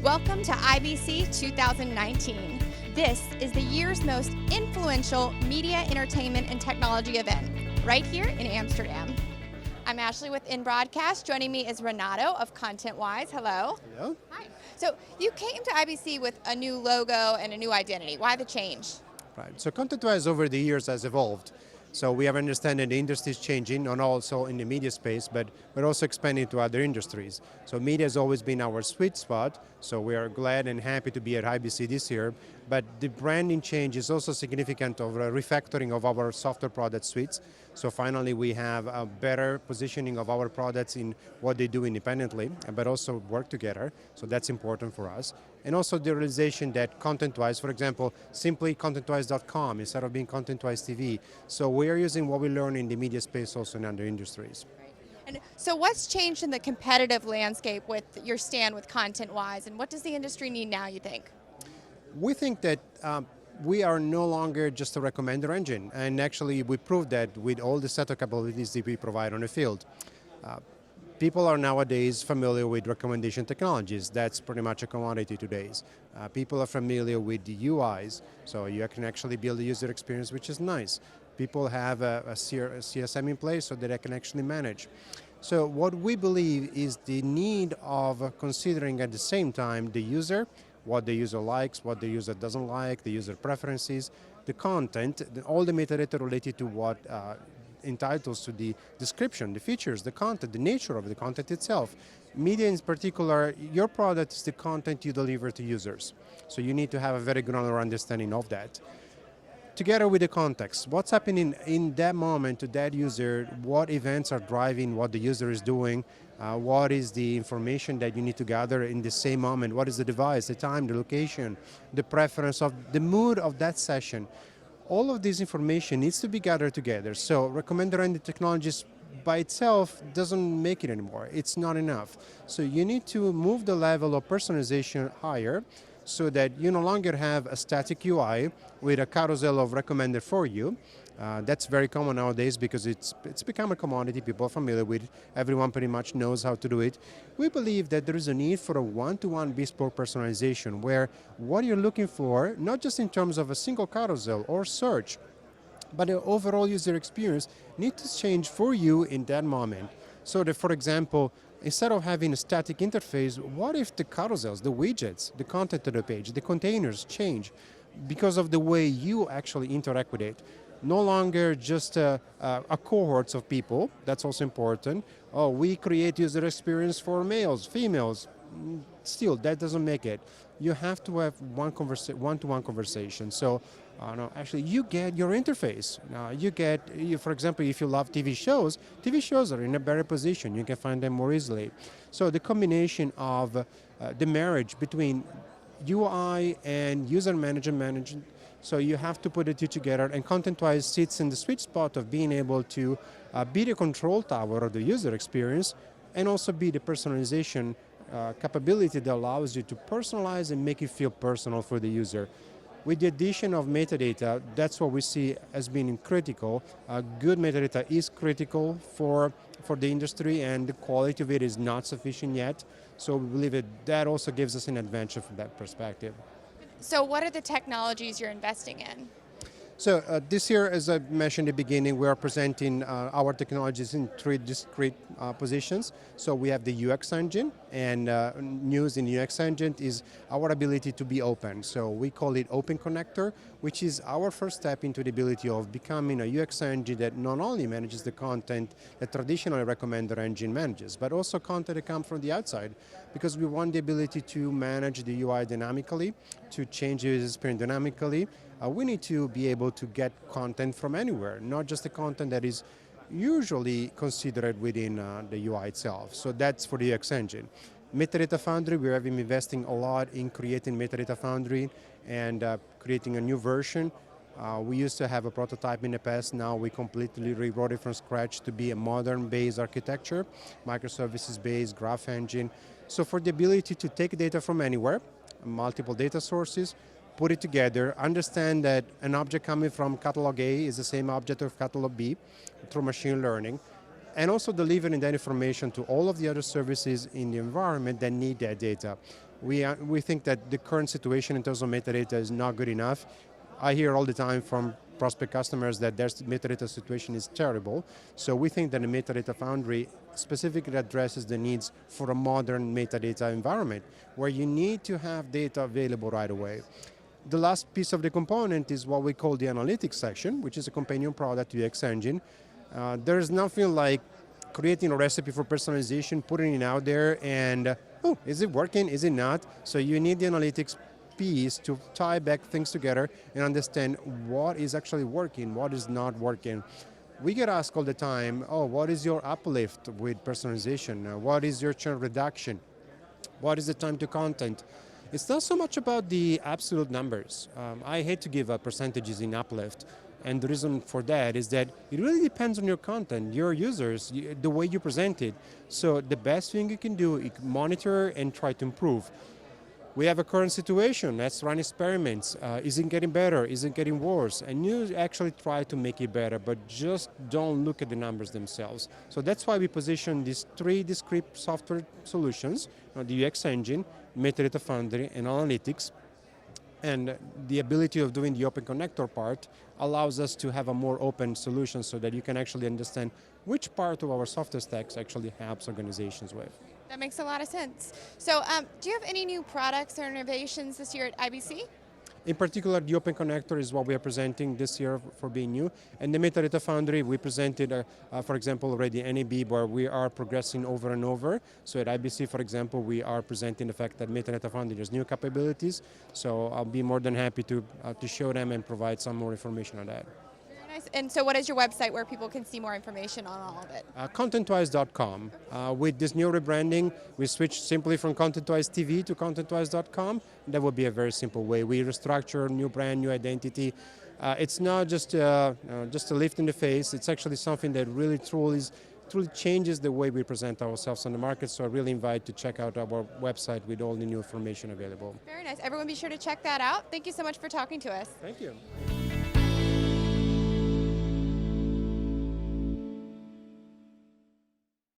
Welcome to IBC 2019. This is the year's most influential media, entertainment, and technology event, right here in Amsterdam. I'm Ashley with InBroadcast. Joining me is Renato of ContentWise. Hello. Hello. Hi. So you came to IBC with a new logo and a new identity. Why the change? Right. So ContentWise over the years has evolved. So we have understanding the industry is changing, not also in the media space, but we're also expanding to other industries. So media has always been our sweet spot, so we are glad and happy to be at IBC this year. But the branding change is also significant of a refactoring of our software product suites. So finally we have a better positioning of our products in what they do independently, but also work together. So that's important for us. And also the realization that ContentWise, for example, simply ContentWise.com instead of being ContentWise TV. So we are using what we learn in the media space also in other industries. And so what's changed in the competitive landscape with your stand with ContentWise, and what does the industry need now, you think? We think that we are no longer just a recommender engine, and actually we proved that with all the set of capabilities that we provide on the field. People are nowadays familiar with recommendation technologies. That's pretty much a commodity today. People are familiar with the UIs, so you can actually build a user experience, which is nice. People have a CSM in place so that they can actually manage. So what we believe is the need of considering at the same time the user, what the user likes, what the user doesn't like, the user preferences, the content, all the metadata related to what entitles to the description, the features, the content, the nature of the content itself. Media in particular, your product is the content you deliver to users. So you need to have a very granular understanding of that. Together with the context, what's happening in that moment to that user, what events are driving what the user is doing, what is the information that you need to gather in the same moment, what is the device, the time, the location, the preference of the mood of that session. All of this information needs to be gathered together. So recommender-oriented technologies by itself doesn't make it anymore. It's not enough. So you need to move the level of personalization higher so that you no longer have a static UI with a carousel of recommended for you. That's very common nowadays because it's become a commodity. People are familiar with it. Everyone pretty much knows how to do it. We believe that there is a need for a one-to-one bespoke personalization where what you're looking for, not just in terms of a single carousel or search, but the overall user experience needs to change for you in that moment. So that, for example, instead of having a static interface, what if the carousels, the widgets, the content of the page, the containers change because of the way you actually interact with it? No longer just a cohorts of people, that's also important. Oh, we create user experience for males, females. Still, that doesn't make it. You have to have one-to-one conversation. So, no, actually, you get your interface. For example, if you love TV shows are in a better position. You can find them more easily. So the combination of the marriage between UI and user management, so you have to put the two together, and ContentWise sits in the sweet spot of being able to be the control tower of the user experience and also be the personalization capability that allows you to personalize and make it feel personal for the user. With the addition of metadata, that's what we see as being critical. Good metadata is critical for the industry, and the quality of it is not sufficient yet. So we believe that also gives us an advantage from that perspective. So what are the technologies you're investing in? So this year, as I mentioned at the beginning, we are presenting our technologies in three discrete positions. So we have the UX engine, and news in UX engine is our ability to be open. So we call it Open Connector, which is our first step into the ability of becoming a UX engine that not only manages the content that traditional recommender engine manages, but also content that comes from the outside, because we want the ability to manage the UI dynamically, to change the user experience dynamically. We need to be able to get content from anywhere, not just the content that is usually considered within the UI itself. So that's for the UX engine. Metadata Foundry, we have been investing a lot in creating Metadata Foundry and creating a new version. We used to have a prototype in the past. Now we completely rewrote it from scratch to be a modern-based architecture, microservices-based graph engine. So for the ability to take data from anywhere, multiple data sources, put it together, understand that an object coming from catalog A is the same object of catalog B through machine learning, and also delivering that information to all of the other services in the environment that need that data. We think that the current situation in terms of metadata is not good enough. I hear all the time from prospect customers that their metadata situation is terrible. So we think that the Metadata Foundry specifically addresses the needs for a modern metadata environment where you need to have data available right away. The last piece of the component is what we call the analytics section, which is a companion product to UX Engine. There's nothing like creating a recipe for personalization, putting it out there, and oh, is it working, is it not? So you need the analytics piece to tie back things together and understand what is actually working, what is not working. We get asked all the time, oh, what is your uplift with personalization? What is your churn reduction? What is the time to content? It's not so much about the absolute numbers. I hate to give percentages in uplift. And the reason for that is that it really depends on your content, your users, the way you present it. So the best thing you can do is monitor and try to improve. We have a current situation, let's run experiments. Is it getting better? Is it getting worse? And you actually try to make it better, but just don't look at the numbers themselves. So that's why we position these three discrete software solutions, the UX Engine, Metadata Foundry, and Analytics. And the ability of doing the open connector part allows us to have a more open solution so that you can actually understand which part of our software stacks actually helps organizations with. That makes a lot of sense. So do you have any new products or innovations this year at IBC? In particular, the Open Connector is what we are presenting this year for being new. And the Metadata Foundry, we presented, for example, already NAB, where we are progressing over and over. So at IBC, for example, we are presenting the fact that Metadata Foundry has new capabilities. So I'll be more than happy to show them and provide some more information on that. Very nice. And so what is your website where people can see more information on all of it? ContentWise.com. With this new rebranding, we switched simply from ContentWise TV to ContentWise.com. That would be a very simple way. We restructure, new brand, new identity. It's not just a lift in the face. It's actually something that really truly changes the way we present ourselves on the market. So I really invite to check out our website with all the new information available. Very nice. Everyone be sure to check that out. Thank you so much for talking to us. Thank you.